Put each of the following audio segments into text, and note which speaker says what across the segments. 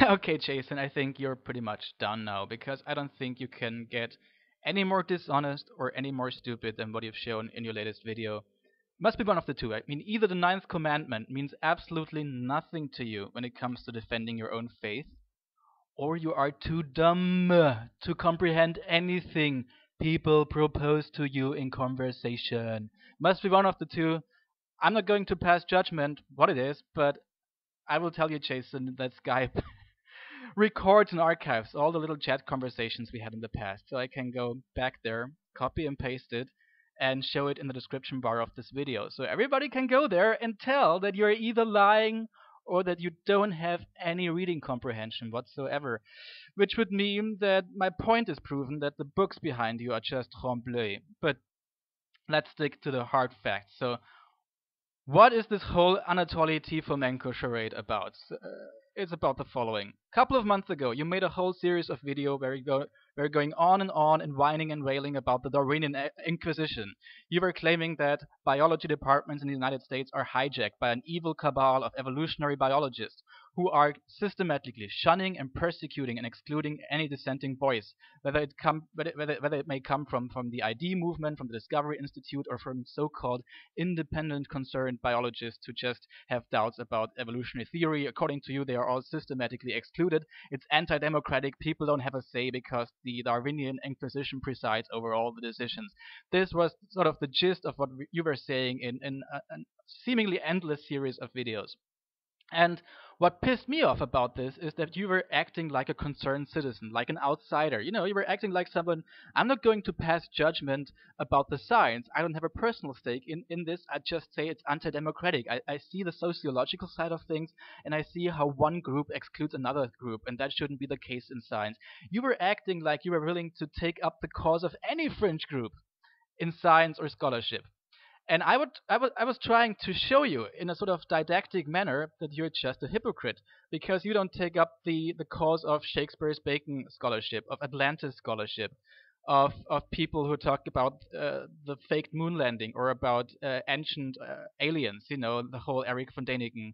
Speaker 1: Okay, Jason, I think you're pretty much done now because I don't think you can get any more dishonest or any more stupid than what you've shown in your latest video. Must be one of the two. I mean, either the ninth commandment means absolutely nothing to you when it comes to defending your own faith, or you are too dumb to comprehend anything people propose to you in conversation. Must be one of the two. I'm not going to pass judgment what it is, but I will tell you, Jason, that Skype records and archives all the little chat conversations we had in the past. So I can go back there, copy and paste it, and show it in the description bar of this video. So everybody can go there and tell that you're either lying or that you don't have any reading comprehension whatsoever. Which would mean that my point is proven that the books behind you are just trompe l'oeil. But let's stick to the hard facts. So what is this whole Anatoly Tifomenko charade about? It's about the following. A couple of months ago, you made a whole series of video where were going on and whining and wailing about the Darwinian Inquisition. You were claiming that biology departments in the United States are hijacked by an evil cabal of evolutionary biologists who are systematically shunning and persecuting and excluding any dissenting voice, whether it may come from the ID movement, from the Discovery Institute, or from so-called independent concerned biologists who just have doubts about evolutionary theory. According to you, they are all systematically excluded. It's anti-democratic. People don't have a say because the Darwinian Inquisition presides over all the decisions. This was sort of the gist of what you were saying in a seemingly endless series of videos. And what pissed me off about this is that you were acting like a concerned citizen, like an outsider. You know, you were acting like someone, I'm not going to pass judgment about the science. I don't have a personal stake in this. I just say it's anti-democratic. I see the sociological side of things, and I see how one group excludes another group, and that shouldn't be the case in science. You were acting like you were willing to take up the cause of any fringe group in science or scholarship. And I was trying to show you in a sort of didactic manner that you're just a hypocrite because you don't take up the cause of Shakespeare's Bacon scholarship, of Atlantis scholarship, of people who talk about the faked moon landing or about ancient aliens, you know, the whole Eric von Däniken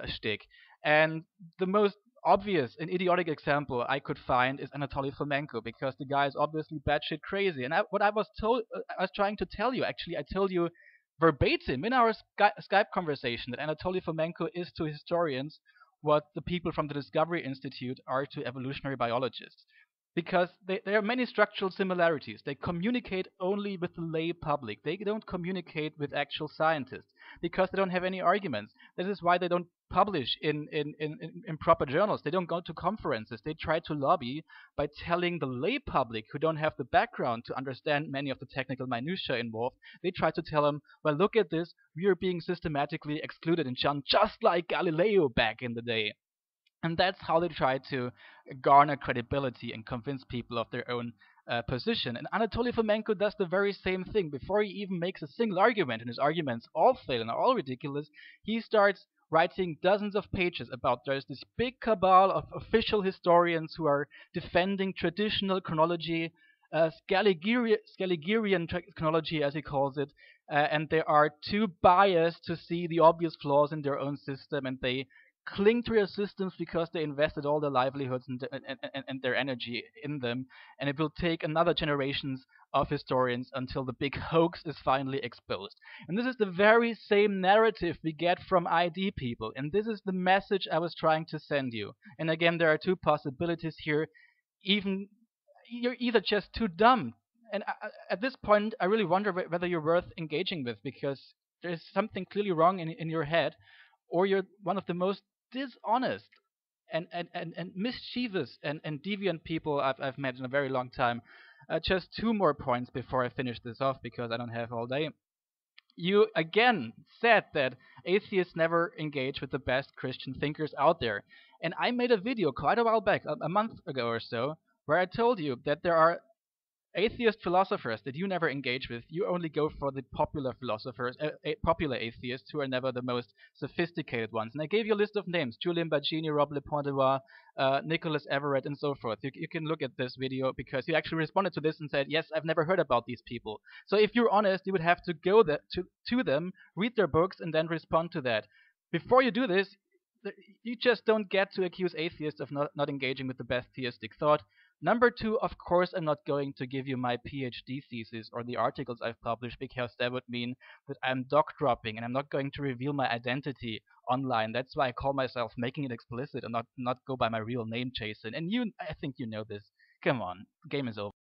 Speaker 1: shtick. And the most obvious and idiotic example I could find is Anatoly Fomenko because the guy is obviously batshit crazy. And what I was told, I was trying to tell you. Actually, I told you verbatim in our Skype conversation that Anatoly Fomenko is to historians what the people from the Discovery Institute are to evolutionary biologists. Because there are many structural similarities. They communicate only with the lay public. They don't communicate with actual scientists because they don't have any arguments. This is why they don't publish in proper journals. They don't go to conferences. They try to lobby by telling the lay public who don't have the background to understand many of the technical minutiae involved. They try to tell them, well, look at this. We are being systematically excluded and shunned just like Galileo back in the day. And that's how they try to garner credibility and convince people of their own position. And Anatoly Fomenko does the very same thing. Before he even makes a single argument, and his arguments all fail and are all ridiculous, he starts writing dozens of pages about there's this big cabal of official historians who are defending traditional chronology, Scaligerian chronology, as he calls it, and they are too biased to see the obvious flaws in their own system, and they cling to their systems because they invested all their livelihoods and their energy in them, and it will take another generations of historians until the big hoax is finally exposed. And this is the very same narrative we get from ID people, and this is the message I was trying to send you. And again, there are two possibilities here. You're either just too dumb, and at this point, I really wonder whether you're worth engaging with because there's something clearly wrong in your head, or you're one of the most dishonest and mischievous and deviant people I've met in a very long time. Just two more points before I finish this off because I don't have all day. You again said that atheists never engage with the best Christian thinkers out there. And I made a video quite a while back, a month ago or so, where I told you that there are atheist philosophers that you never engage with. You only go for the popular philosophers, popular atheists who are never the most sophisticated ones. And I gave you a list of names: Julien Baggini, Rob Le Ponderoy, Nicholas Everett, and so forth. You can look at this video because you actually responded to this and said, yes, I've never heard about these people. So if you're honest, you would have to go to them, read their books, and then respond to that. Before you do this, You just don't get to accuse atheists of not engaging with the best theistic thought. Number two, of course, I'm not going to give you my PhD thesis or the articles I've published because that would mean that I'm doc dropping and I'm not going to reveal my identity online. That's why I call myself making it explicit and not go by my real name, Jason. And I think you know this. Come on, game is over.